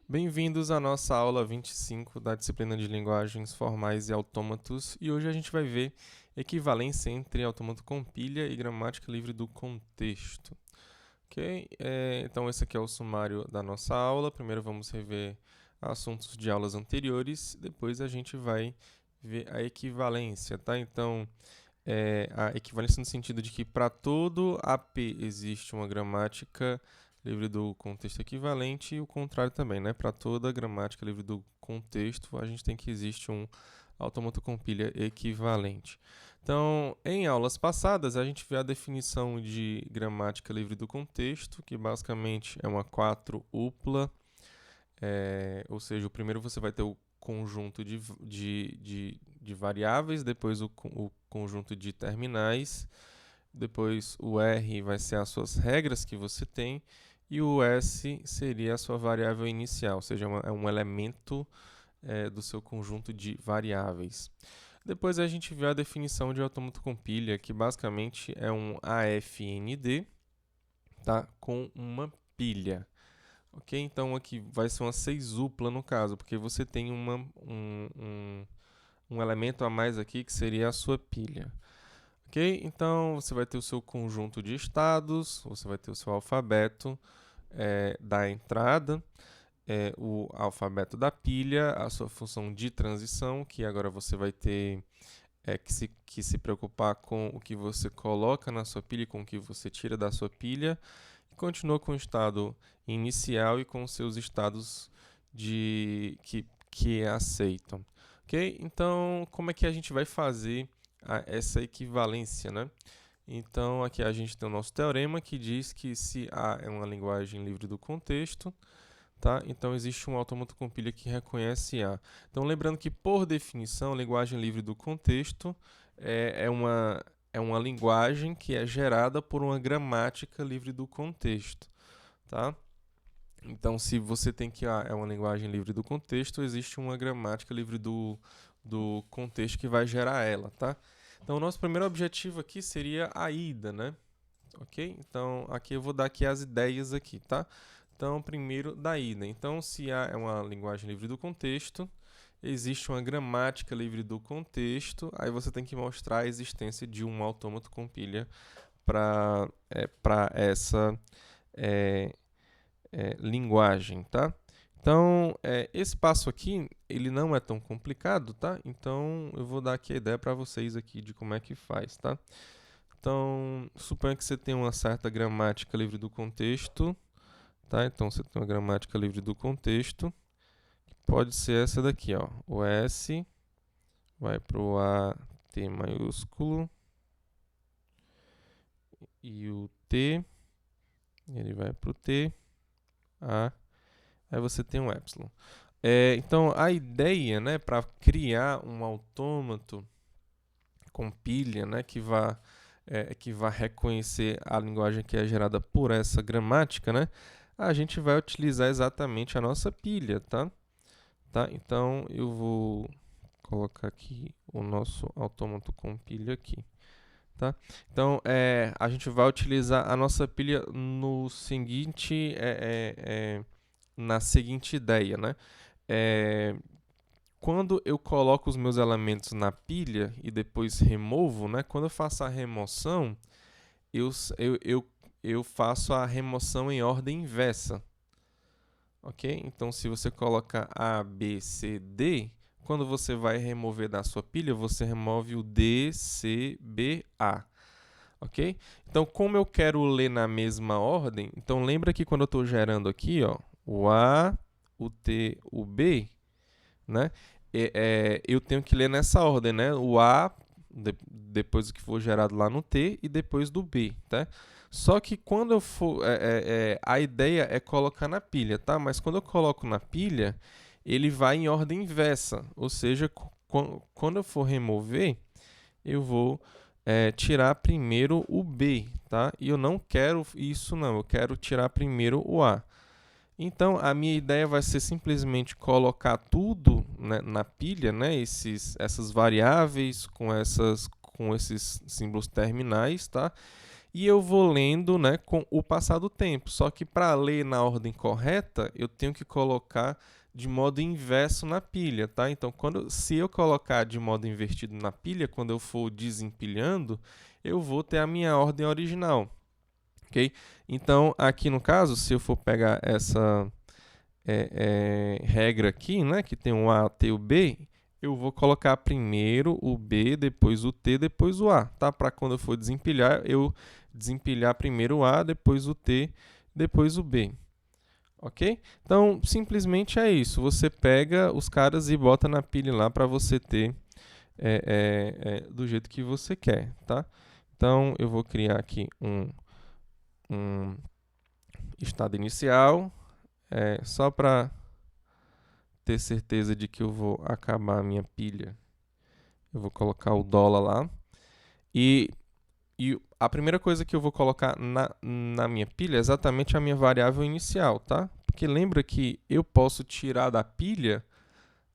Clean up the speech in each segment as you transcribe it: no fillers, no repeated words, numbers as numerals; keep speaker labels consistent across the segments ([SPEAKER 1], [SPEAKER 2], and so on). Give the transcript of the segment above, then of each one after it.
[SPEAKER 1] Bem-vindos à nossa aula 25 da disciplina de linguagens formais e autômatos, e hoje a gente vai ver equivalência entre autômato com pilha e gramática livre do contexto. Ok? Então esse aqui é o sumário da nossa aula. Primeiro vamos rever assuntos de aulas anteriores, depois a gente vai ver a equivalência, tá? Então, a equivalência no sentido de que para todo AP existe uma gramática livre do contexto equivalente e o contrário também, né? Para toda gramática livre do contexto, a gente tem que existe um autômato com pilha equivalente. Então, em aulas passadas, a gente viu a definição de gramática livre do contexto, que basicamente é uma quádrupla, ou seja, o primeiro você vai ter o conjunto de variáveis, depois o conjunto de terminais, depois o R vai ser as suas regras que você tem, e o S seria a sua variável inicial, ou seja, é um elemento do seu conjunto de variáveis. Depois a gente vê a definição de autômato com pilha, que basicamente é um AFND, tá? Com uma pilha. Ok? Então aqui vai ser uma sextupla no caso, porque você tem um elemento a mais aqui que seria a sua pilha. Ok? Então você vai ter o seu conjunto de estados, você vai ter o seu alfabeto da entrada, o alfabeto da pilha, a sua função de transição, que agora você vai ter que se preocupar com o que você coloca na sua pilha e com o que você tira da sua pilha, e continua com o estado inicial e com seus estados que aceitam. Ok? Então, como é que a gente vai fazer essa equivalência, né? Então, aqui a gente tem o nosso teorema que diz que se A é uma linguagem livre do contexto, tá? Então, existe um autômato com pilha que reconhece A. Então, lembrando que, por definição, linguagem livre do contexto é uma linguagem que é gerada por uma gramática livre do contexto, tá? Então, se você tem que A é uma linguagem livre do contexto, existe uma gramática livre do contexto que vai gerar ela, tá? Então, o nosso primeiro objetivo aqui seria a ida, né? Ok? Então, aqui eu vou dar aqui as ideias aqui, tá? Então, primeiro, da ida. Então, se A é uma linguagem livre do contexto, existe uma gramática livre do contexto, aí você tem que mostrar a existência de um autômato com pilha para essa linguagem, tá? Então, esse passo aqui, ele não é tão complicado, tá? Então, eu vou dar aqui a ideia para vocês aqui de como é que faz, tá? Então, suponha que você tem uma certa gramática livre do contexto, tá? Então, você tem uma gramática livre do contexto, que pode ser essa daqui, ó. O S vai para o A T maiúsculo e o T, ele vai para o T, A, aí você tem um epsilon. Então, a ideia, né, para criar um autômato com pilha, né, que vá reconhecer a linguagem que é gerada por essa gramática, né, a gente vai utilizar exatamente a nossa pilha, tá? Então, eu vou colocar aqui o nosso autômato com pilha aqui, tá? Então, a gente vai utilizar a nossa pilha no seguinte, na seguinte ideia, né? Quando eu coloco os meus elementos na pilha e depois removo, né? Quando eu faço a remoção, eu, eu, eu, eu faço a remoção em ordem inversa, ok? Então, se você coloca A, B, C, D, quando você vai remover da sua pilha, você remove o D, C, B, A, ok? Então, como eu quero ler na mesma ordem, então lembra que quando eu estou gerando aqui, ó, o A, o T, o B, né? Eu tenho que ler nessa ordem, né? O A, depois do que for gerado lá no T, e depois do B, tá? Só que quando eu for. A ideia é colocar na pilha, tá? Mas quando eu coloco na pilha, ele vai em ordem inversa. Ou seja, quando eu for remover, eu vou tirar primeiro o B, tá? E eu não quero isso, não. Eu quero tirar primeiro o A. Então, a minha ideia vai ser simplesmente colocar tudo, né, na pilha, né, essas variáveis com esses símbolos terminais, tá? e eu vou lendo, né, com o passar do tempo. Só que para ler na ordem correta, eu tenho que colocar de modo inverso na pilha, tá? Então, se eu colocar de modo invertido na pilha, quando eu for desempilhando, eu vou ter a minha ordem original, ok? Então, aqui no caso, se eu for pegar essa regra aqui, né, que tem o A, T e o B, eu vou colocar primeiro o B, depois o T, depois o A, tá? Para quando eu for desempilhar, eu desempilhar primeiro o A, depois o T, depois o B. Ok? Então, simplesmente é isso. Você pega os caras e bota na pilha lá para você ter do jeito que você quer, tá? Então, eu vou criar aqui um estado inicial, só para ter certeza de que eu vou acabar a minha pilha. Eu vou colocar o dólar lá. E a primeira coisa que eu vou colocar na minha pilha é exatamente a minha variável inicial, tá? Porque lembra que eu posso tirar da pilha,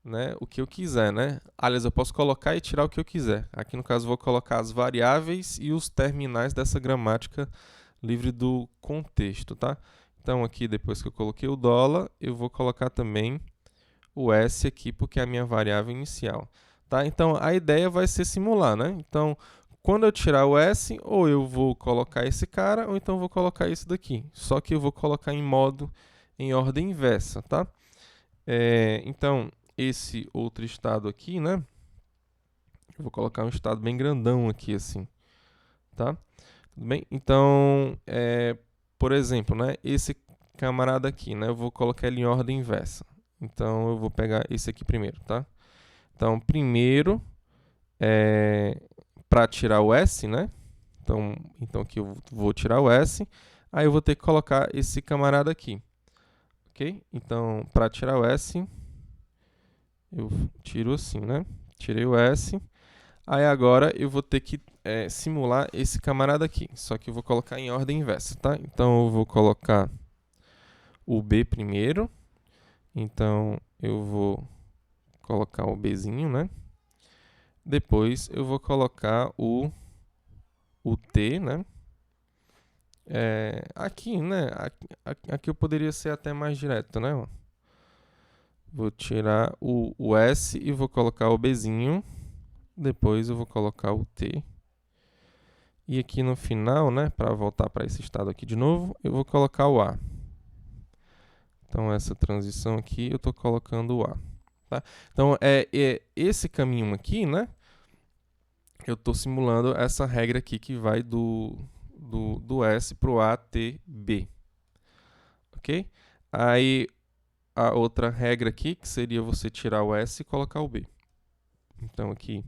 [SPEAKER 1] né, o que eu quiser, né? Aliás, eu posso colocar e tirar o que eu quiser. Aqui no caso eu vou colocar as variáveis e os terminais dessa gramática livre do contexto, tá? Então aqui, depois que eu coloquei o dólar, eu vou colocar também o S aqui, porque é a minha variável inicial, tá? Então a ideia vai ser simular, né? Então, quando eu tirar o S, ou eu vou colocar esse cara, ou então eu vou colocar esse daqui. Só que eu vou colocar em ordem inversa, tá? Então, esse outro estado aqui, né? Eu vou colocar um estado bem grandão aqui, assim, tá? Tudo bem? Então, por exemplo, né? Esse camarada aqui, né? Eu vou colocar ele em ordem inversa. Então, eu vou pegar esse aqui primeiro, tá? Então, primeiro, para tirar o S, né? Então aqui eu vou tirar o S. Aí eu vou ter que colocar esse camarada aqui. Ok? Então, para tirar o S, eu tiro assim, né? Tirei o S. Aí agora eu vou ter que simular esse camarada aqui. Só que eu vou colocar em ordem inversa, tá? Então eu vou colocar o B primeiro. Então eu vou colocar o Bzinho, né? Depois eu vou colocar o T, né? Aqui, né? Aqui eu poderia ser até mais direto, né? Vou tirar o S e vou colocar o Bzinho. Depois eu vou colocar o T. E aqui no final, né? Para voltar para esse estado aqui de novo, eu vou colocar o A. Então essa transição aqui eu estou colocando o A. Tá? Então esse caminho aqui, né? Eu estou simulando essa regra aqui que vai do S para o A, T, B. Ok? Aí a outra regra aqui, que seria você tirar o S e colocar o B. Então aqui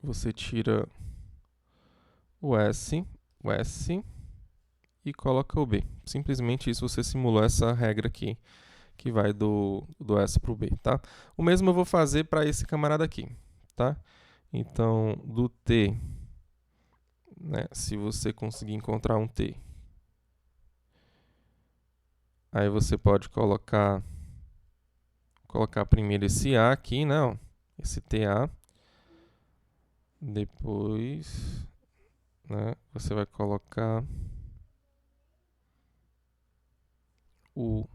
[SPEAKER 1] você tira o S e coloca o B. Simplesmente isso, você simulou essa regra aqui, que vai do S para o B, tá? O mesmo eu vou fazer para esse camarada aqui, tá? Então, do T, né, se você conseguir encontrar um T, aí você pode colocar primeiro esse A aqui, né, ó, esse TA. Depois, né, você vai colocar o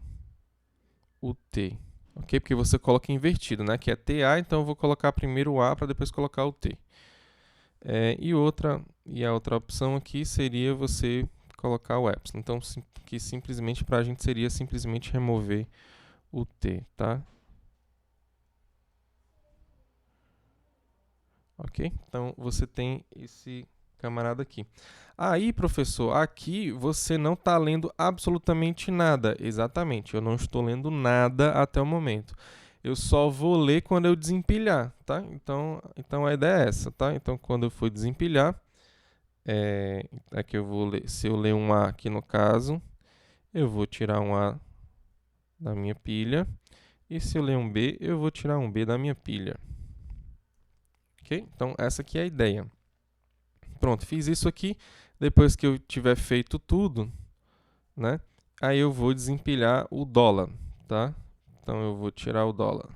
[SPEAKER 1] T, ok? Porque você coloca invertido, né, que é TA, então eu vou colocar primeiro o A para depois colocar o T. E a outra opção aqui seria você colocar o epsilon. Então, que simplesmente para a gente seria simplesmente remover o T, tá? Ok? Então, você tem esse camarada aqui. Aí, professor, aqui você não está lendo absolutamente nada. Exatamente, eu não estou lendo nada até o momento. Eu só vou ler quando eu desempilhar, tá? Então a ideia é essa, tá? Então, quando eu for desempilhar, aqui eu vou ler, se eu ler um A aqui no caso, eu vou tirar um A da minha pilha. E se eu ler um B, eu vou tirar um B da minha pilha. Ok? Então, essa aqui é a ideia. Pronto, fiz isso aqui. Depois que eu tiver feito tudo, né? Aí eu vou desempilhar o dólar, tá? Então, eu vou tirar o dólar.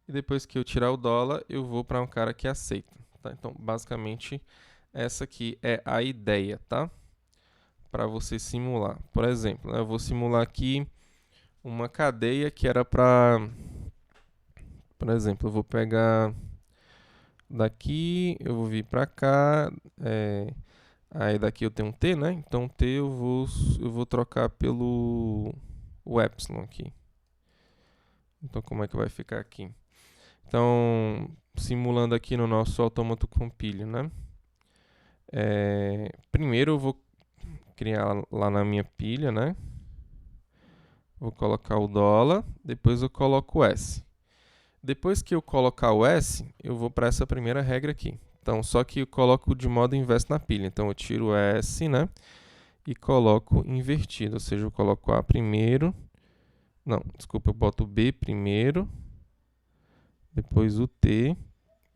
[SPEAKER 1] E depois que eu tirar o dólar, eu vou para um cara que aceita. Tá? Então, basicamente, essa aqui é a ideia, tá? Para você simular. Por exemplo, eu vou simular aqui uma cadeia que era para... Por exemplo, eu vou pegar daqui, eu vou vir para cá, aí daqui eu tenho um T, né? Então T eu vou trocar pelo o epsilon aqui. Então como é que vai ficar aqui? Então, simulando aqui no nosso autômato compile, né? Primeiro eu vou criar lá na minha pilha, né? Vou colocar o dólar, depois eu coloco o S. Depois que eu colocar o S, eu vou para essa primeira regra aqui. Então, só que eu coloco de modo inverso na pilha. Então, eu tiro o S, né? E coloco invertido, ou seja, eu coloco A primeiro. Não, desculpa, eu boto o B primeiro, depois o T,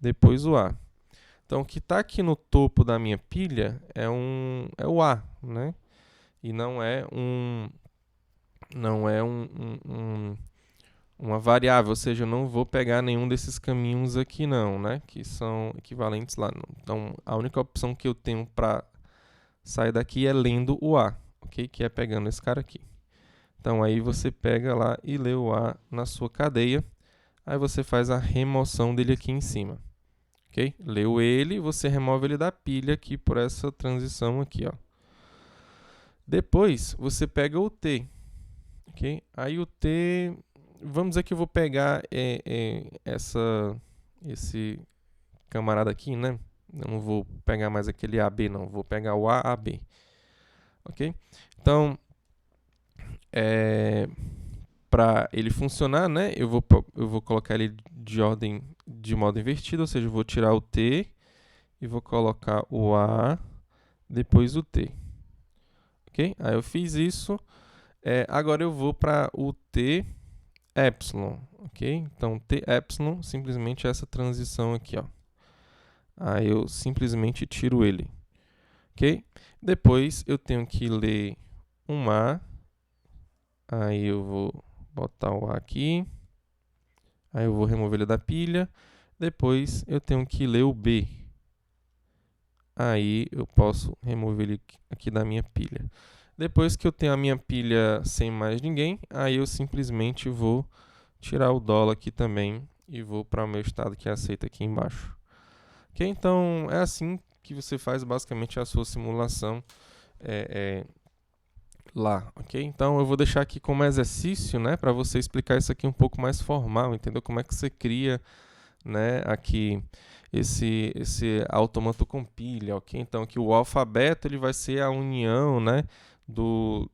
[SPEAKER 1] depois o A. Então, o que está aqui no topo da minha pilha é o A, né? E não é uma variável, ou seja, eu não vou pegar nenhum desses caminhos aqui não, né? Que são equivalentes lá. Então, a única opção que eu tenho para sair daqui é lendo o A, ok? Que é pegando esse cara aqui. Então, aí você pega lá e lê o A na sua cadeia. Aí você faz a remoção dele aqui em cima. Ok? Leu ele, você remove ele da pilha aqui por essa transição aqui, ó. Depois, você pega o T. Ok? Aí o T... Vamos dizer que eu vou pegar esse camarada aqui, né? Não vou pegar mais aquele AB, não. Vou pegar o AAB. Ok? Então, para ele funcionar, né? Eu vou colocar ele de modo invertido, ou seja, eu vou tirar o T e vou colocar o A, depois o T. Ok? Aí eu fiz isso. Agora eu vou para o T epsilon, ok? Então, T epsilon simplesmente é essa transição aqui, ó. Aí eu simplesmente tiro ele, ok? Depois eu tenho que ler um A, aí eu vou botar o A aqui, aí eu vou remover ele da pilha, depois eu tenho que ler o B, aí eu posso remover ele aqui da minha pilha. Depois que eu tenho a minha pilha sem mais ninguém, aí eu simplesmente vou tirar o dólar aqui também e vou para o meu estado que aceita aqui embaixo. Ok? Então, é assim que você faz basicamente a sua simulação lá, ok? Então, eu vou deixar aqui como exercício, né, para você explicar isso aqui um pouco mais formal, entendeu? Como é que você cria, né, aqui esse autômato compile, ok? Então, aqui o alfabeto ele vai ser a união, né,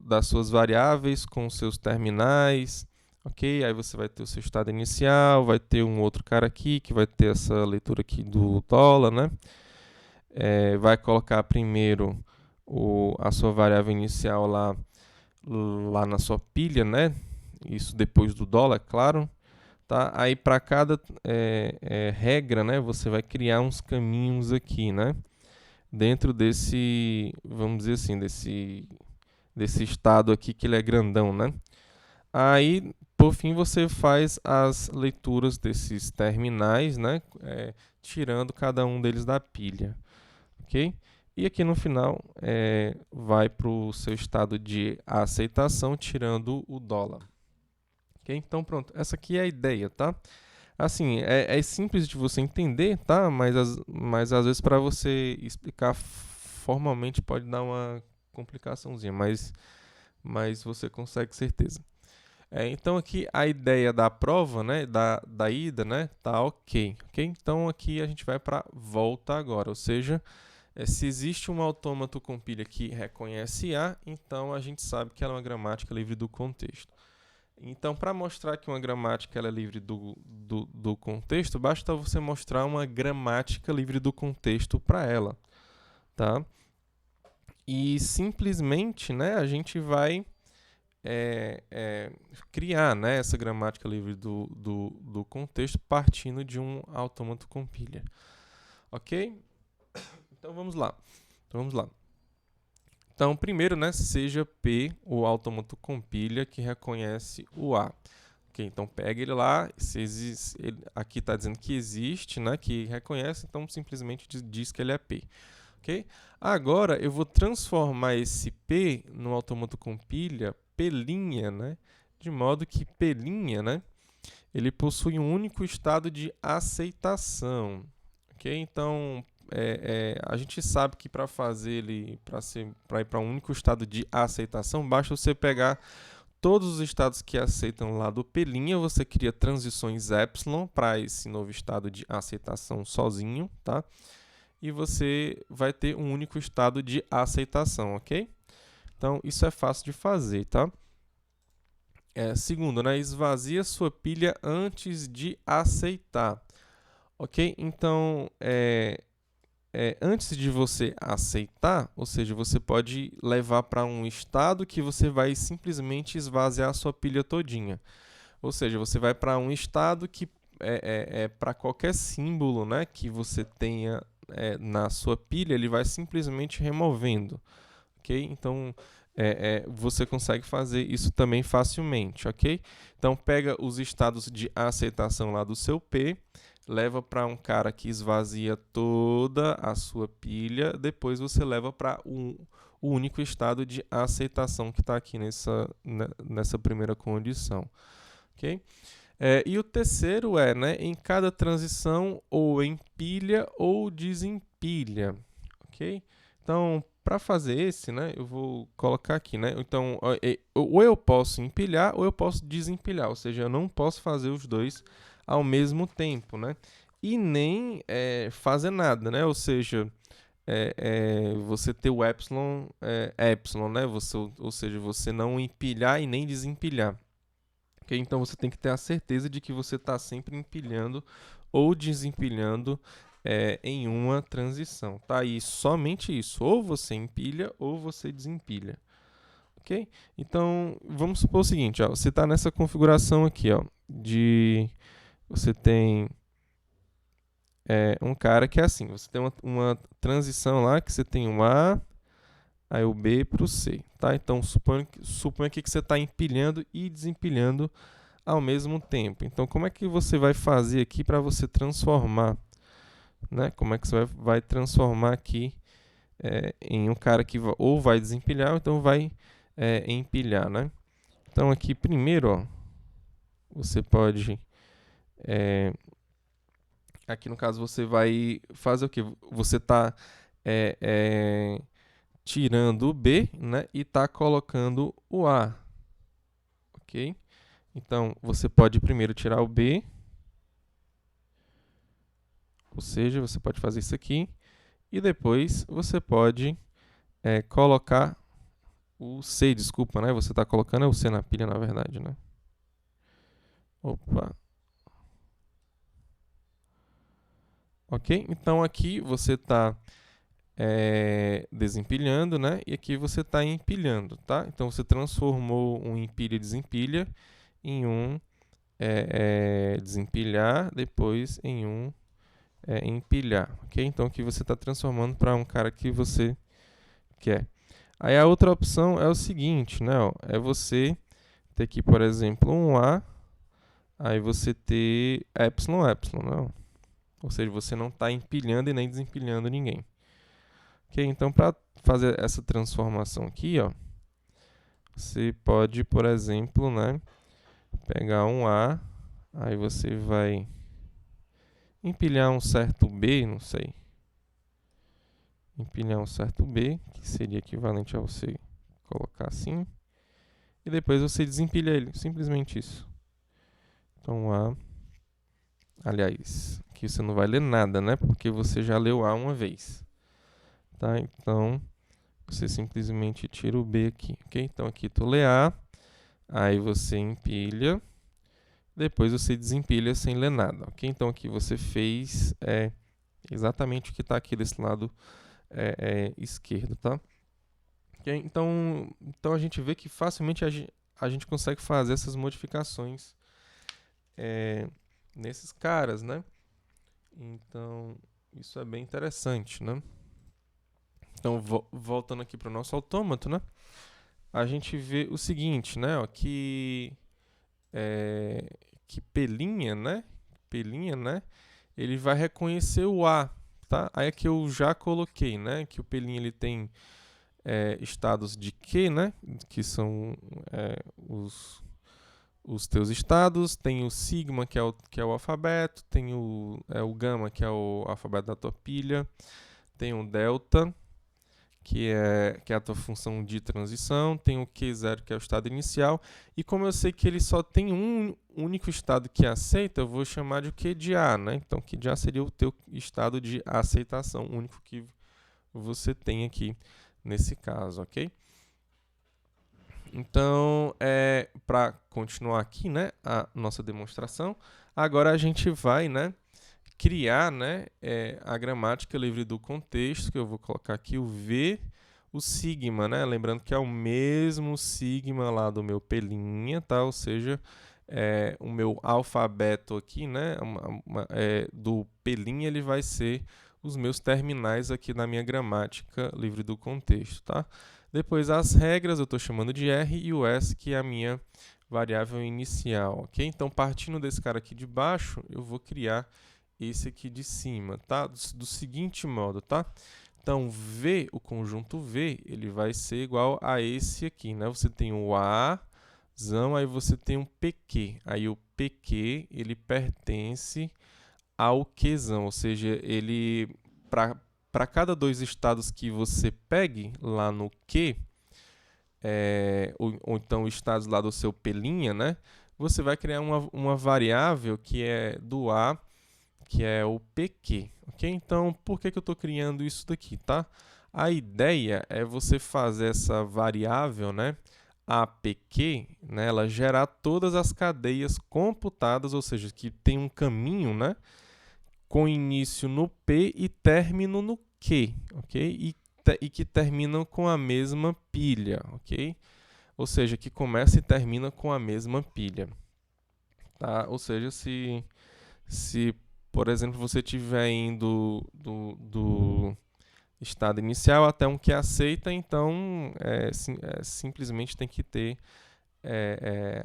[SPEAKER 1] das suas variáveis com os seus terminais, ok? Aí você vai ter o seu estado inicial, vai ter um outro cara aqui que vai ter essa leitura aqui do dólar, né? Vai colocar primeiro a sua variável inicial lá na sua pilha, né? Isso depois do dólar, é claro. Tá? Aí para cada regra, né? Você vai criar uns caminhos aqui, né? Dentro desse, vamos dizer assim, desse estado aqui que ele é grandão, né? Aí, por fim, você faz as leituras desses terminais, né? Tirando cada um deles da pilha, ok? E aqui no final vai para o seu estado de aceitação, tirando o dólar. Ok? Então, pronto. Essa aqui é a ideia, tá? Assim, é simples de você entender, tá? Mas às vezes para você explicar formalmente pode dar uma complicaçãozinha, mas você consegue certeza. Então aqui a ideia da prova, né, da ida, né, tá ok. Então aqui a gente vai para volta agora, ou seja, se existe um autômato compile que reconhece A, então a gente sabe que ela é uma gramática livre do contexto. Então, para mostrar que uma gramática ela é livre do contexto, basta você mostrar uma gramática livre do contexto para ela, tá? E simplesmente, né, a gente vai criar, né, essa gramática livre do contexto partindo de um autômato compile. Ok? Então vamos lá. Então, primeiro, né, seja P o autômato compilha que reconhece o A. Ok, então pega ele lá, aqui está dizendo que existe, né, que reconhece, então simplesmente diz que ele é P. ok? Agora eu vou transformar esse P no autômato com pilha P', né? De modo que P', né? Ele possui um único estado de aceitação, ok? Então a gente sabe que para fazer ele para ir para um único estado de aceitação, basta você pegar todos os estados que aceitam lá do P', você cria transições epsilon para esse novo estado de aceitação sozinho, tá? E você vai ter um único estado de aceitação, ok? Então, isso é fácil de fazer, tá? Segundo, né? Esvazia sua pilha antes de aceitar, ok? Então, antes de você aceitar, ou seja, você pode levar para um estado que você vai simplesmente esvaziar a sua pilha todinha. Ou seja, você vai para um estado que para qualquer símbolo, né, que você tenha na sua pilha, ele vai simplesmente removendo, ok? Então, você consegue fazer isso também facilmente, ok? Então, pega os estados de aceitação lá do seu P, leva para um cara que esvazia toda a sua pilha, depois você leva para o único estado de aceitação que está aqui nessa primeira condição, ok? E o terceiro né, em cada transição ou empilha ou desempilha, ok? Então, para fazer esse, né, eu vou colocar aqui, né? Então, ou eu posso empilhar ou eu posso desempilhar, ou seja, eu não posso fazer os dois ao mesmo tempo, né? E nem fazer nada, né? Ou seja, você ter o epsilon, né? Ou seja, você não empilhar e nem desempilhar. Okay? Então você tem que ter a certeza de que você está sempre empilhando ou desempilhando em uma transição, tá? E somente isso, ou você empilha ou você desempilha, ok? Então vamos supor o seguinte, ó, você está nessa configuração aqui, ó, você tem um cara que é assim, você tem uma transição lá que você tem um A, aí o B para o C, tá? Então suponha que você está empilhando e desempilhando ao mesmo tempo. Então, como é que você vai fazer aqui para você transformar, né? Como é que você vai transformar aqui em um cara que ou vai desempilhar ou então vai empilhar, né? Então, aqui primeiro, ó, você pode aqui no caso você vai fazer o que? Você está tirando o B, né? E está colocando o A, ok? Então, você pode primeiro tirar o B, ou seja, você pode fazer isso aqui, e depois você pode colocar o C, desculpa, né? Você está colocando o C na pilha, na verdade, né? Opa. Ok? Então, aqui você está desempilhando, né? E aqui você está empilhando, tá? Então, você transformou um empilha e desempilha em um desempilhar, depois em um empilhar, ok? Então aqui você está transformando para um cara que você quer. Aí a outra opção é o seguinte, né? Ó, é você ter aqui, por exemplo, um A, aí você ter epsilon, né? Ou seja, você não está empilhando e nem desempilhando ninguém. Ok? Então, para fazer essa transformação aqui, ó, você pode, por exemplo, né, pegar um A, aí você vai empilhar um certo B, não sei. Empilhar um certo B, que seria equivalente a você colocar assim. E depois você desempilha ele, simplesmente isso. Então A, aliás, aqui você não vai ler nada, né? Porque você já leu A uma vez. Tá? Então, você simplesmente tira o B aqui, ok? Então aqui tu lê A, aí você empilha, depois você desempilha sem ler nada, ok? Então aqui você fez exatamente o que está aqui desse lado esquerdo, tá? Okay? Então a gente vê que facilmente a gente consegue fazer essas modificações nesses caras, né? Então isso é bem interessante, né? Então voltando aqui para o nosso autômato, né? A gente vê o seguinte, né? Ó, que P', né? Ele vai reconhecer o A, tá? Aí aqui eu já coloquei, né, que o P' ele tem estados de Q, né, que são os teus estados, tem o sigma, que é o alfabeto, tem o gama, que é o alfabeto da tua pilha, tem o delta, que é a tua função de transição, tem o Q0, que é o estado inicial, e como eu sei que ele só tem um único estado que aceita, eu vou chamar de Q de A, né? Então, Q de A seria o teu estado de aceitação, único que você tem aqui nesse caso, ok? Então, para continuar aqui, né, a nossa demonstração, agora a gente vai, né, criar, né, a gramática livre do contexto, que eu vou colocar aqui o V, o sigma, né, lembrando que é o mesmo sigma lá do meu P', tá, ou seja, o meu alfabeto aqui, né, do P', ele vai ser os meus terminais aqui na minha gramática livre do contexto, tá? Depois as regras eu estou chamando de R e o S, que é a minha variável inicial, ok? Então, partindo desse cara aqui de baixo, eu vou criar esse aqui de cima, tá? Do seguinte modo, tá? Então, V, o conjunto V, ele vai ser igual a esse aqui, né? Você tem o Azão, aí você tem um PQ. Aí o PQ, ele pertence ao Qzão, ou seja, ele para cada dois estados que você pegue lá no Q, ou então estados lá do seu P', né? Você vai criar uma variável que é do A, que é o PQ, ok? Então, por que eu estou criando isso daqui, tá? A ideia é você fazer essa variável, né, APQ, né, ela gerar todas as cadeias computadas, ou seja, que tem um caminho, né, com início no P e término no Q, ok? E que terminam com a mesma pilha, ok? Ou seja, que começa e termina com a mesma pilha, tá? Ou seja, se por exemplo, você estiver indo do estado inicial até um que aceita, então simplesmente tem que ter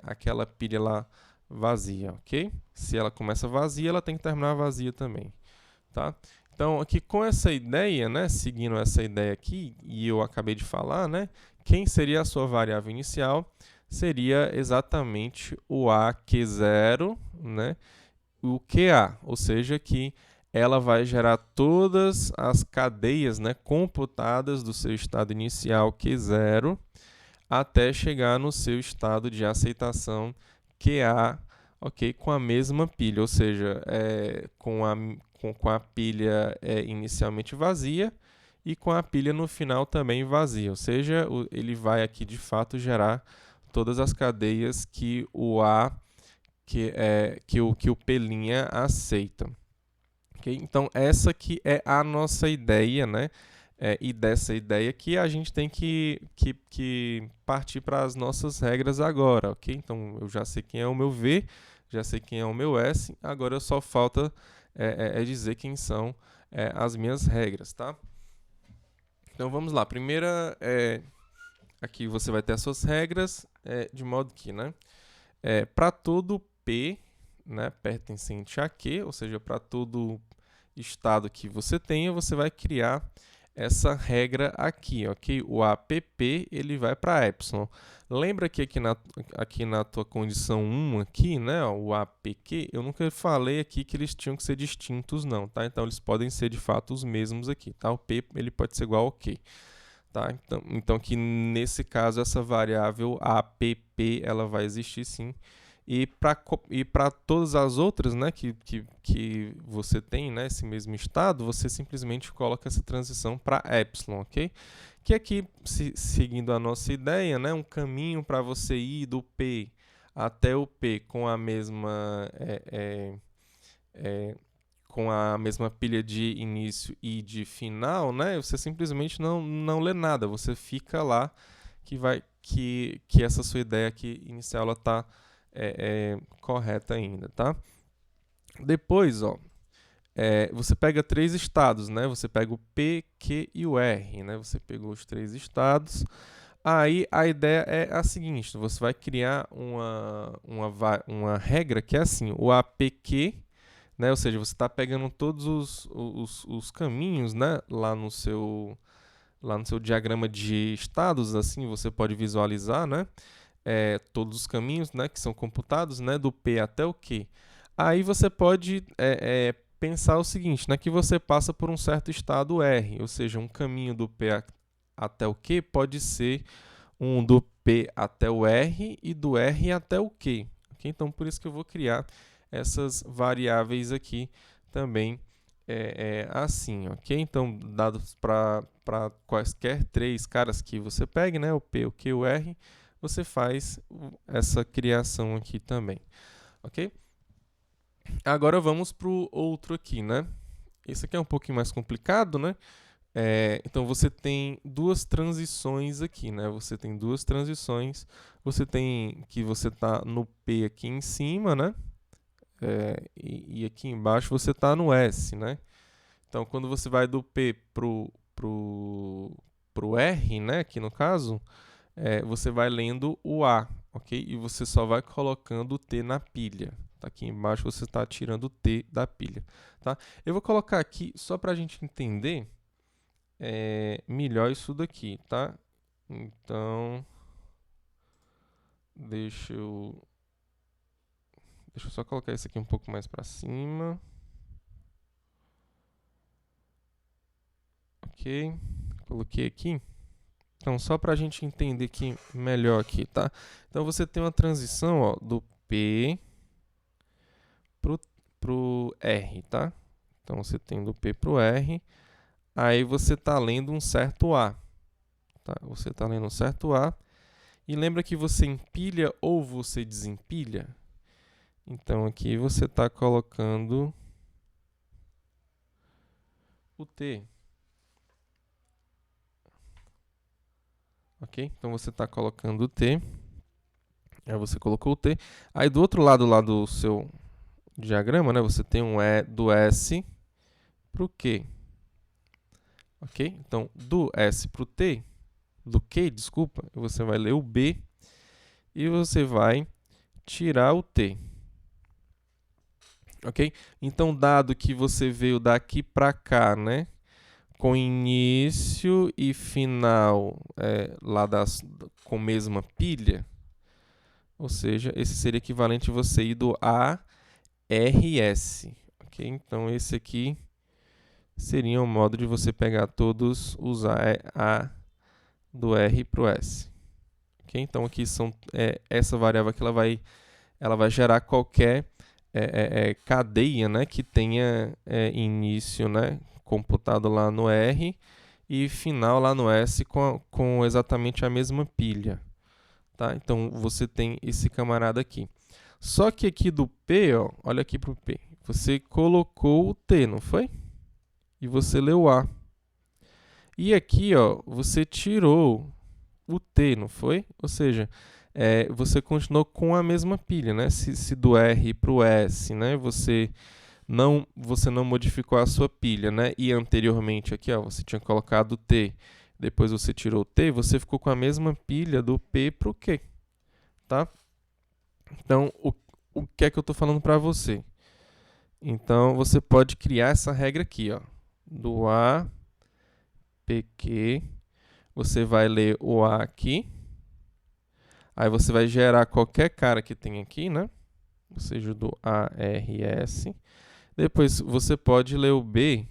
[SPEAKER 1] aquela pilha lá vazia, ok? Se ela começa vazia, ela tem que terminar vazia também, tá? Então, aqui com essa ideia, né, seguindo essa ideia aqui, e eu acabei de falar, né, quem seria a sua variável inicial? Seria exatamente o AQ0, né, o QA, ou seja, que ela vai gerar todas as cadeias, né, computadas do seu estado inicial Q0 até chegar no seu estado de aceitação QA, ok, com a mesma pilha, ou seja, com a pilha inicialmente vazia e com a pilha no final também vazia, ou seja, ele vai aqui de fato gerar todas as cadeias que o A que o P' aceita. Okay? Então, essa aqui é a nossa ideia, né? E dessa ideia que a gente tem que partir para as nossas regras agora, ok? Então, eu já sei quem é o meu V, já sei quem é o meu S, agora só falta dizer quem são as minhas regras, tá? Então, vamos lá. Primeira, aqui você vai ter as suas regras, de modo que, né? Para todo P, né, pertencente a Q, ou seja, para todo estado que você tenha, você vai criar essa regra aqui, ok? O APP, ele vai para epsilon. Lembra que aqui na tua condição 1 aqui, né, ó, o APQ, eu nunca falei aqui que eles tinham que ser distintos não, tá? Então eles podem ser de fato os mesmos aqui, tá? O P, ele pode ser igual ao Q. Tá? Então aqui nesse caso essa variável APP ela vai existir sim. E para todas as outras, né, que você tem, né, esse mesmo estado, você simplesmente coloca essa transição para epsilon, ok? Que aqui, seguindo a nossa ideia, né, um caminho para você ir do P até o P com a mesma pilha de início e de final, né? Você simplesmente não lê nada, você fica lá que essa sua ideia aqui inicial ela está correta ainda, tá? Depois, ó, você pega três estados, né? Você pega o P, Q e o R, né? Você pegou os três estados. Aí a ideia é a seguinte: você vai criar uma regra que é assim: o APQ, né? Ou seja, você está pegando todos os caminhos, né? Lá no seu diagrama de estados, assim, você pode visualizar, né? Todos os caminhos, né? Que são computados, né? Do P até o Q. Aí você pode pensar o seguinte, né? Que você passa por um certo estado R, ou seja, um caminho do P até o Q pode ser um do P até o R e do R até o Q. Okay? Então, por isso que eu vou criar essas variáveis aqui também assim, ok? Então, dados para quaisquer três caras que você pegue, né? O P, o Q, o R, você faz essa criação aqui também, ok? Agora vamos para o outro aqui, né? Esse aqui é um pouquinho mais complicado, né? Então você tem duas transições aqui, né? Você tem duas transições. Você tem que você está no P aqui em cima, né? E aqui embaixo você está no S, né? Então quando você vai do P pro R, né? Aqui no caso, você vai lendo o A, ok? E você só vai colocando o T na pilha. Tá aqui embaixo você está tirando o T da pilha, tá? Eu vou colocar aqui só para a gente entender melhor isso daqui, tá? Então, deixa eu só colocar isso aqui um pouco mais para cima. Ok, coloquei aqui. Então, só para a gente entender aqui melhor aqui, tá? Então, você tem uma transição, ó, do P pro R, tá? Então, você tem do P pro R, aí você está lendo um certo A, tá? Você está lendo um certo A, e lembra que você empilha ou você desempilha? Então, aqui você está colocando o T. Ok? Então, você está colocando o T. Aí você colocou o T. Aí, do outro lado lá do seu diagrama, né, você tem um E do S para o Q. Ok? Então, do S para o T, do Q, desculpa, você vai ler o B e você vai tirar o T. Ok? Então, dado que você veio daqui para cá, né? Com início e final lá com mesma pilha, ou seja, esse seria equivalente a você ir do A, R, S. Ok? Então, esse aqui seria um modo de você pegar todos os A do R para o S. Okay? Então, aqui são essa variável que ela vai gerar qualquer cadeia, né, que tenha início, né, computado lá no R e final lá no S com exatamente a mesma pilha. Tá? Então, você tem esse camarada aqui. Só que aqui do P, ó, olha aqui para o P, você colocou o T, não foi? E você leu o A. E aqui, ó, você tirou o T, não foi? Ou seja, você continuou com a mesma pilha, né? Se do R para o S, né? Você não modificou a sua pilha, né? E anteriormente aqui, ó, você tinha colocado o T, depois você tirou o T, você ficou com a mesma pilha do P para o Q, tá? Então, o que é que eu estou falando para você? Então, você pode criar essa regra aqui, ó, do A, PQ, você vai ler o A aqui, aí você vai gerar qualquer cara que tem aqui, né? Ou seja, do ARS. Depois você pode ler o B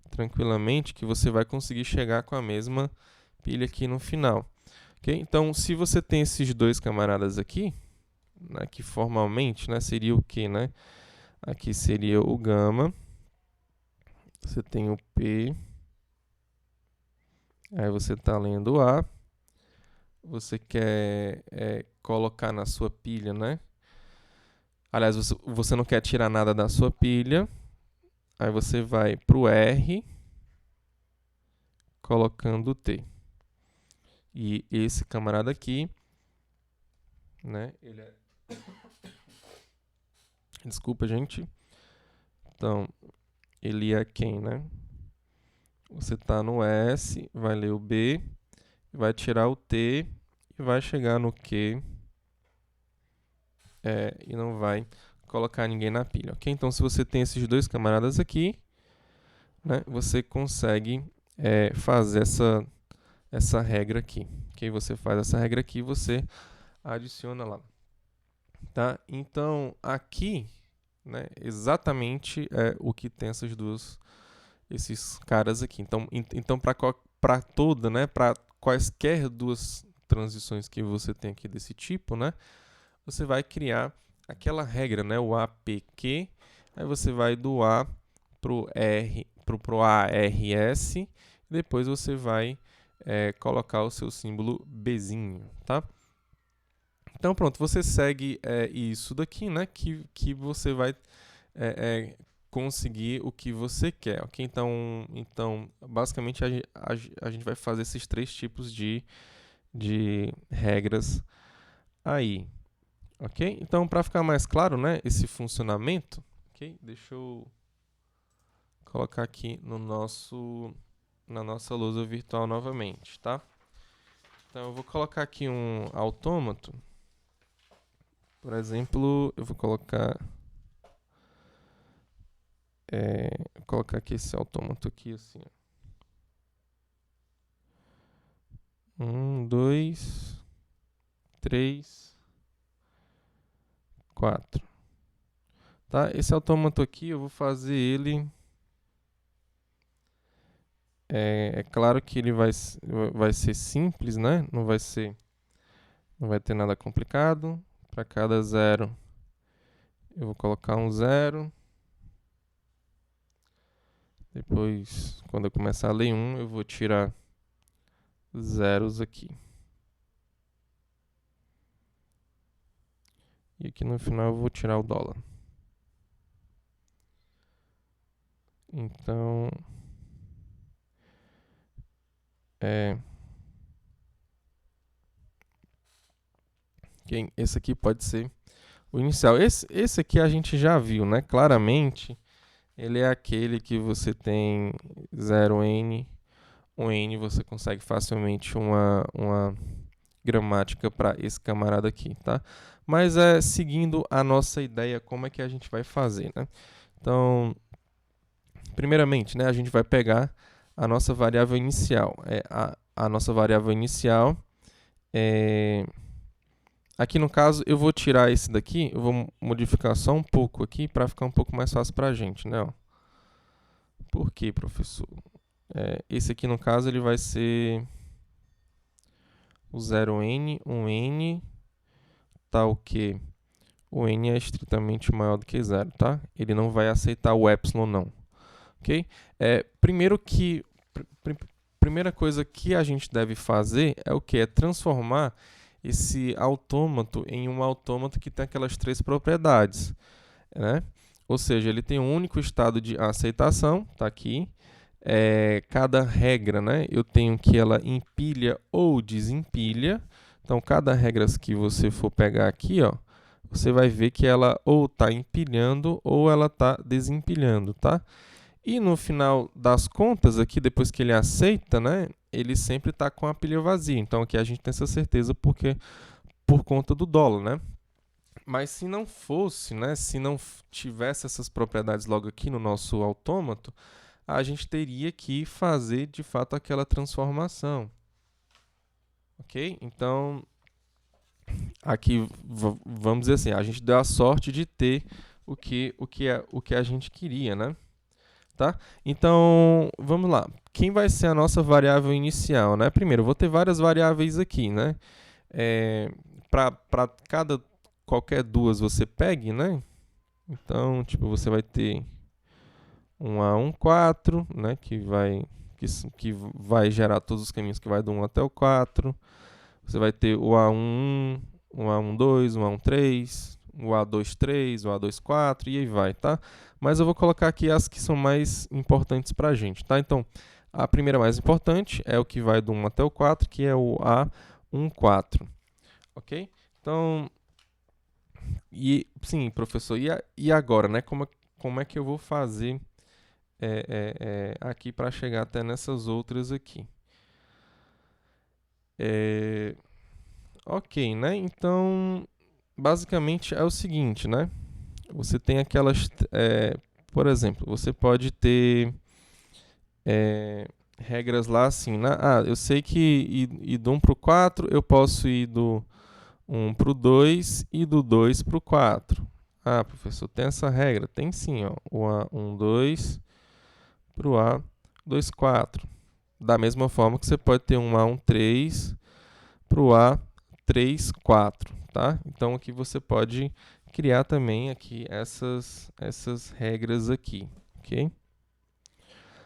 [SPEAKER 1] tranquilamente, que você vai conseguir chegar com a mesma pilha aqui no final. Okay? Então, se você tem esses dois camaradas aqui, né, que formalmente, né, seria o que, né? Aqui seria o gama. Você tem o P. Aí você está lendo o A. Você quer colocar na sua pilha, né? Aliás, você não quer tirar nada da sua pilha. Aí você vai para o R, colocando o T. E esse camarada aqui, né? Ele é... Desculpa, gente. Então, ele é quem, né? Você está no S, vai ler o B, vai tirar o T e vai chegar no Q. E não vai colocar ninguém na pilha, ok? Então, se você tem esses dois camaradas aqui, né, você consegue fazer essa regra aqui, ok? Você faz essa regra aqui e você adiciona lá, tá? Então, aqui, né, exatamente o que tem esses caras aqui. Então para toda, né, para quaisquer duas transições que você tem aqui desse tipo, né, você vai criar aquela regra, né, o APQ, aí você vai do A pro ARS, e depois você vai colocar o seu símbolo Bzinho, tá? Então pronto, você segue isso daqui, né, que você vai conseguir o que você quer, ok? Então basicamente a gente vai fazer esses três tipos de regras aí, ok? Então para ficar mais claro, né, esse funcionamento, ok? Deixa eu colocar aqui na nossa lousa virtual novamente, tá? Então eu vou colocar aqui um autômato, por exemplo, eu vou colocar aqui esse autômato aqui assim, ó. 1, 2, 3, 4. Tá? Esse autômato aqui eu vou fazer ele. É claro que ele vai ser simples, né? Não vai ter nada complicado. Para cada zero eu vou colocar um zero. Depois, quando eu começar a ler 1, eu vou tirar zeros aqui. E aqui no final eu vou tirar o dólar. Então, esse aqui pode ser o inicial. Esse aqui a gente já viu, né? Claramente, ele é aquele que você tem 0n, 1n, você consegue facilmente uma gramática para esse camarada aqui, tá? Mas seguindo a nossa ideia, como é que a gente vai fazer, né? Então, primeiramente, né, a gente vai pegar a nossa variável inicial. A nossa variável inicial aqui no caso eu vou tirar esse daqui, eu vou modificar só um pouco aqui para ficar um pouco mais fácil para a gente, né? Ó. Por quê, professor? Esse aqui no caso ele vai ser o 0n, 1n, tal que o n é estritamente maior do que 0, tá? Ele não vai aceitar o epsilon não, ok? Primeira coisa que a gente deve fazer é o que? É transformar esse autômato em um autômato que tem aquelas três propriedades, né? Ou seja, ele tem um único estado de aceitação, tá aqui. Cada regra, né? Eu tenho que ela empilha ou desempilha. Então, cada regra que você for pegar aqui, ó, você vai ver que ela ou está empilhando ou ela está desempilhando, tá? E no final das contas, aqui, depois que ele aceita, né, ele sempre está com a pilha vazia. Então, aqui a gente tem essa certeza por conta do dólar, né? Mas se não fosse, né, se não tivesse essas propriedades logo aqui no nosso autômato, a gente teria que fazer, de fato, aquela transformação. Ok? Então, aqui, vamos dizer assim, a gente deu a sorte de ter o que a gente queria, né? Tá? Então, vamos lá. Quem vai ser a nossa variável inicial, né? Primeiro, eu vou ter várias variáveis aqui, né? Para qualquer duas você pegue, né? Então, tipo, você vai ter um A1, 4, né? Que vai gerar todos os caminhos que vai do 1 até o 4. Você vai ter o A1, o A1, 2, o A1, 3, o A2, 3, o A2, 4 e aí vai, tá? Mas eu vou colocar aqui as que são mais importantes para a gente, tá? Então, a primeira mais importante é o que vai do 1 até o 4, que é o A1, 4, ok? Então, sim, professor, e agora, né? Como é que eu vou fazer aqui para chegar até nessas outras aqui? Ok, né? Então, basicamente é o seguinte, né? você tem aquelas... por exemplo, você pode ter regras lá assim, né? Eu sei que ir do 1 para o 4, eu posso ir do 1 para o 2 e do 2 para o 4. Professor, tem essa regra? Tem sim, ó. O A1, 2 para o A2, 4. Da mesma forma que você pode ter um A1, 3 para o A3, 4, tá? Então aqui você pode criar também aqui essas regras aqui, ok?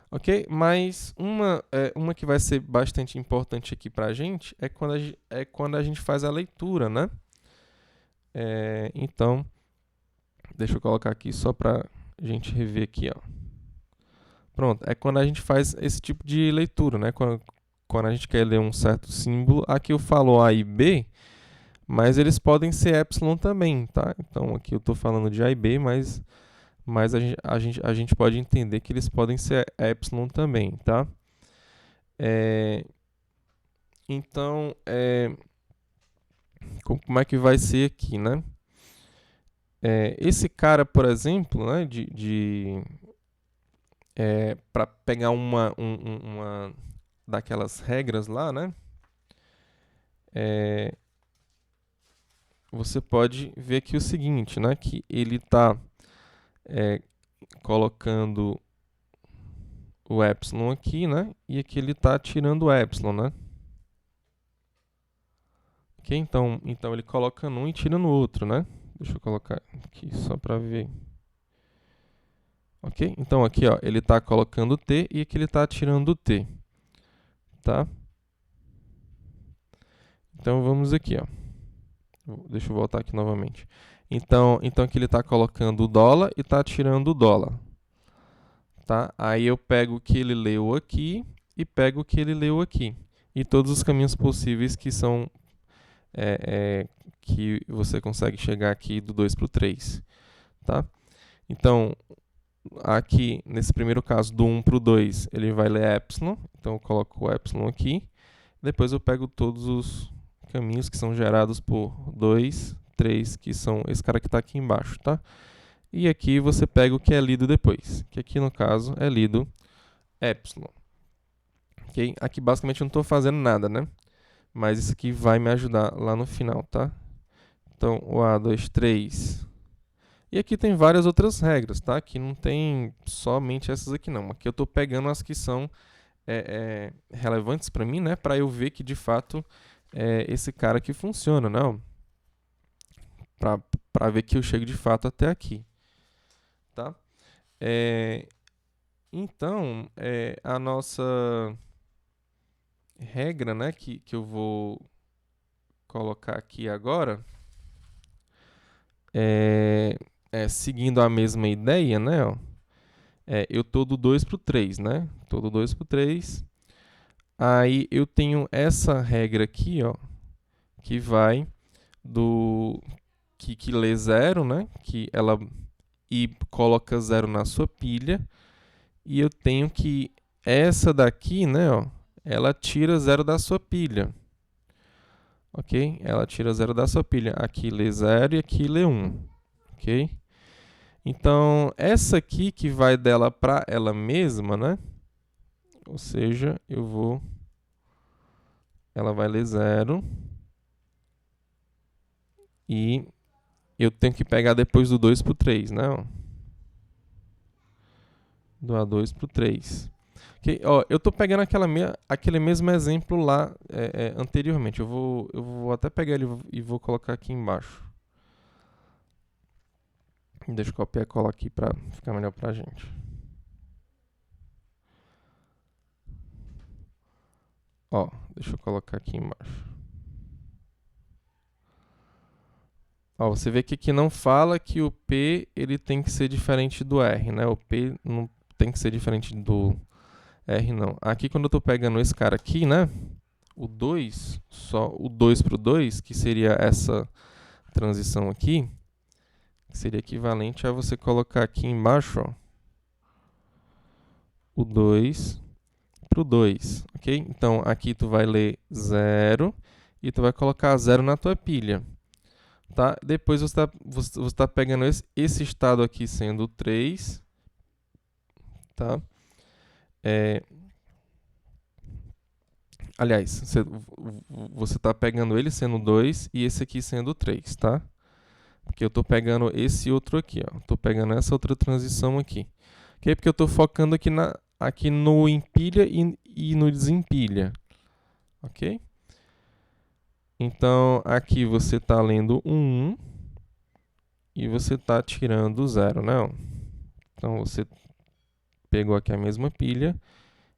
[SPEAKER 1] Ok? Mas uma que vai ser bastante importante aqui para a gente é quando a gente faz a leitura, né? Então, deixa eu colocar aqui só para a gente rever aqui, ó. Pronto, é quando a gente faz esse tipo de leitura, né? Quando a gente quer ler um certo símbolo. Aqui eu falo A e B, mas eles podem ser epsilon também, tá? Então aqui eu estou falando de A e B, mas a gente pode entender que eles podem ser epsilon também, tá? Então, como é que vai ser aqui, né? Esse cara, por exemplo, né, para pegar uma daquelas regras lá, né? Você pode ver aqui o seguinte, né? Que ele está colocando o epsilon aqui, né? E aqui ele está tirando o epsilon, né? Ok? Então ele coloca num e tira no outro, né? Deixa eu colocar aqui só para ver. Ok? Então aqui, ó, ele está colocando o T e aqui ele está tirando o T. Tá? Então vamos aqui, ó. Deixa eu voltar aqui novamente. Então aqui ele está colocando o dólar e está tirando o dólar. Tá? Aí eu pego o que ele leu aqui e pego o que ele leu aqui. E todos os caminhos possíveis que são que você consegue chegar aqui do 2 para o 3. Tá? Então, aqui, nesse primeiro caso, do 1 para o 2, ele vai ler epsilon. Então, eu coloco o epsilon aqui. Depois eu pego todos os caminhos que são gerados por 2, 3, que são esse cara que está aqui embaixo, tá? E aqui você pega o que é lido depois, que aqui no caso é lido epsilon. Okay? Aqui basicamente eu não estou fazendo nada, né? Mas isso aqui vai me ajudar lá no final, tá? Então, o A2, 3. E aqui tem várias outras regras, tá? Aqui não tem somente essas aqui, não. Aqui eu estou pegando as que são relevantes para mim, né? Para eu ver que, de fato, esse cara aqui funciona, não? Para ver que eu chego, de fato, até aqui, tá? Então, a nossa regra, né, que eu vou colocar aqui agora, seguindo a mesma ideia, né, ó, eu tô do 2 para o 3, né, tô do 2 para o 3, aí eu tenho essa regra aqui, ó, que vai do que lê 0, né, que ela coloca 0 na sua pilha, e eu tenho que essa daqui, né, ó, ela tira 0 da sua pilha. Ok? Ela tira 0 da sua pilha. Aqui lê 0 e aqui lê 1. Ok? Então, essa aqui que vai dela para ela mesma, né? Ou seja, ela vai ler 0. E eu tenho que pegar depois do 2 para o 3, né? Ó. Do A2 para o 3. Okay, ó, eu estou pegando aquele mesmo exemplo lá anteriormente. Eu vou até pegar ele e vou colocar aqui embaixo. Deixa eu copiar e colar aqui para ficar melhor para a gente. Ó, deixa eu colocar aqui embaixo. Ó, você vê que aqui não fala que o P ele tem que ser diferente do R, né? O P não tem que ser diferente do R, não. Aqui, quando eu estou pegando esse cara aqui, né? O 2, só o 2 para o 2, que seria essa transição aqui, que seria equivalente a você colocar aqui embaixo, ó, o 2 para o 2, ok? Então, aqui tu vai ler 0 e tu vai colocar 0 na tua pilha. Tá? Depois você tá pegando esse estado aqui sendo 3, tá? Aliás, você tá pegando ele sendo 2 e esse aqui sendo 3, tá? Porque eu tô pegando esse outro aqui, ó. Tô pegando essa outra transição aqui. Ok? Porque eu tô focando aqui no empilha e no desempilha. Ok? Então, aqui você tá lendo 1 e você tá tirando 0, né? Então, você pegou aqui a mesma pilha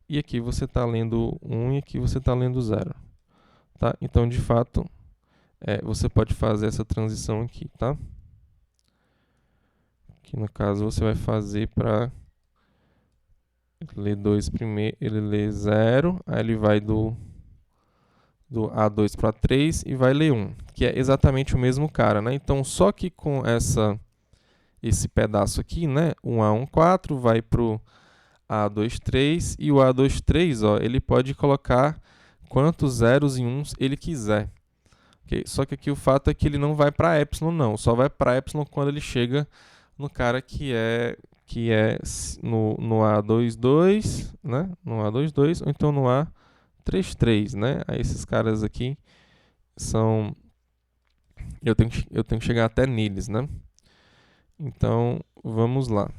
[SPEAKER 1] e aqui você está lendo 1 e aqui você está lendo 0. Tá? Então, de fato, você pode fazer essa transição aqui, tá? Que no caso você vai fazer para ler 2 primeiro, ele lê 0, aí ele vai do A2 para 3 e vai ler 1, que é exatamente o mesmo cara, né? Então, só que com esse pedaço aqui, né? 1A1, 4, vai pro A23 e o A23, ó, ele pode colocar quantos zeros e uns ele quiser. Okay? Só que aqui o fato é que ele não vai para epsilon, não. Só vai para epsilon quando ele chega no cara que é no A22, né? No A22 ou então no A33, né? Aí esses caras aqui são eu tenho que chegar até neles, né? Então, vamos lá.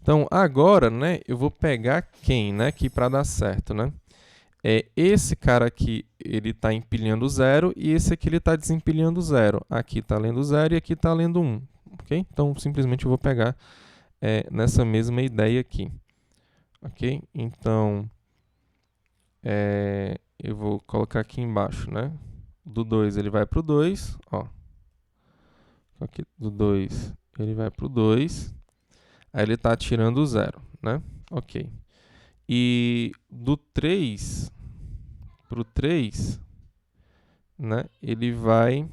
[SPEAKER 1] Então, agora, né, eu vou pegar quem, né, aqui para dar certo, né? Esse cara aqui, ele está empilhando 0 e esse aqui ele está desempilhando 0. Aqui está lendo 0 e aqui está lendo 1, ok? Então, simplesmente eu vou pegar nessa mesma ideia aqui, ok? Então, eu vou colocar aqui embaixo, né? Do 2 ele vai para o 2, ó. Aqui, do 2 ele vai para o 2. Aí ele está tirando o 0, né? Ok. E do 3 para o 3, né? Ele vai...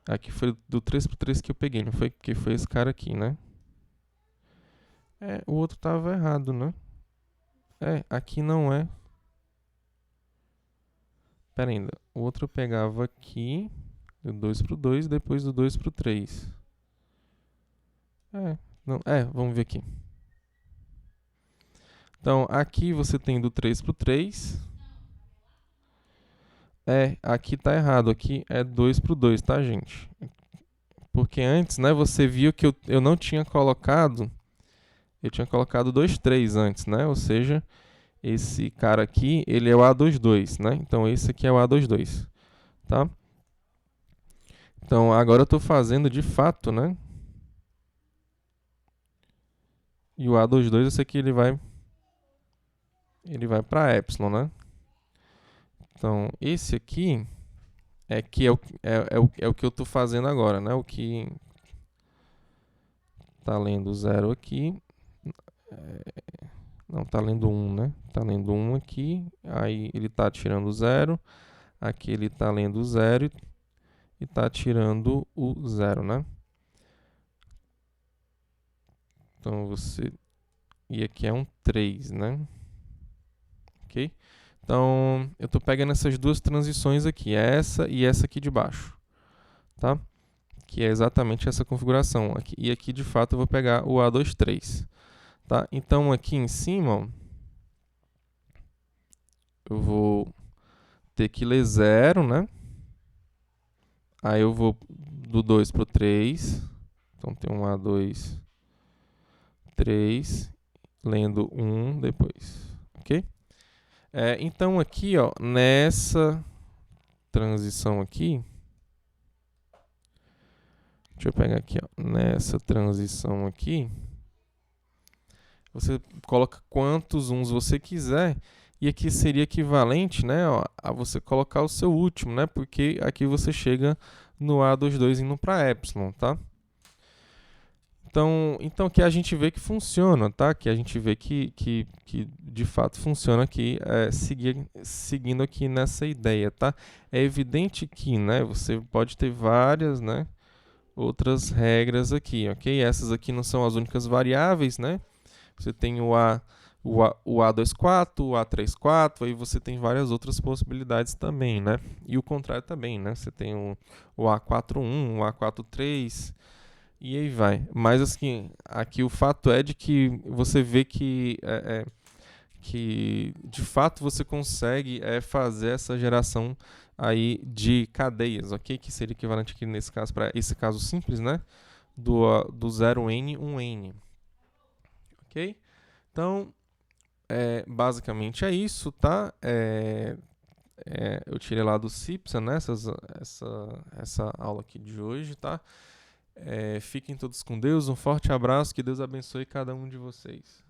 [SPEAKER 1] aqui foi do 3 para o 3 que eu peguei, não foi? Que foi esse cara aqui, né? O outro estava errado, né? Aqui não é. Pera ainda. O outro eu pegava aqui, do 2 para o 2, depois do 2 para o 3. Não, vamos ver aqui. Então, aqui você tem do 3 para o 3. Aqui tá errado. Aqui é 2 para o 2, tá, gente? Porque antes, né, você viu que eu não tinha colocado... Eu tinha colocado 2, 3 antes, né? Ou seja, esse cara aqui, ele é o A22, né? Então, esse aqui é o A22, tá? Então, agora eu estou fazendo de fato, né? E o A22, esse aqui, ele vai para epsilon, né? Então, esse aqui é que é o que eu estou fazendo agora, né? O que tá lendo 0 aqui. Não, tá lendo 1, né? Tá lendo 1 aqui, aí ele tá tirando 0. Aqui ele tá lendo 0 e tá tirando o 0, né? Então, você... E aqui é um 3, né? Ok? Então, eu estou pegando essas duas transições aqui, essa e essa aqui de baixo, tá? Que é exatamente essa configuração. Aqui, e aqui, de fato, eu vou pegar o A23, tá? Então, aqui em cima, eu vou ter que ler 0, né? Aí eu vou do 2 para o 3. Então, tem um A2, 3, lendo 1 depois, ok? Então, aqui, ó, nessa transição aqui, deixa eu pegar aqui, ó, nessa transição aqui, você coloca quantos uns você quiser, e aqui seria equivalente, né, ó, a você colocar o seu último, né, porque aqui você chega no A22 indo para epsilon, tá? Então aqui a gente vê que funciona, tá? Que a gente vê que de fato funciona aqui, seguindo aqui nessa ideia, tá? É evidente que, né, você pode ter várias, né, outras regras aqui, ok? Essas aqui não são as únicas variáveis, né? Você tem o o A24, o A34, aí você tem várias outras possibilidades também, né? E o contrário também, né? Você tem o A41, o A43 e aí vai. Mas assim, aqui o fato é de que você vê que de fato você consegue fazer essa geração aí de cadeias, ok? Que seria equivalente aqui nesse caso, para esse caso simples, né? Do 0n, 1n, ok? Então, basicamente é isso, tá? Eu tirei lá do CIPSA, né? Essa aula aqui de hoje, tá? Fiquem todos com Deus, um forte abraço, que Deus abençoe cada um de vocês.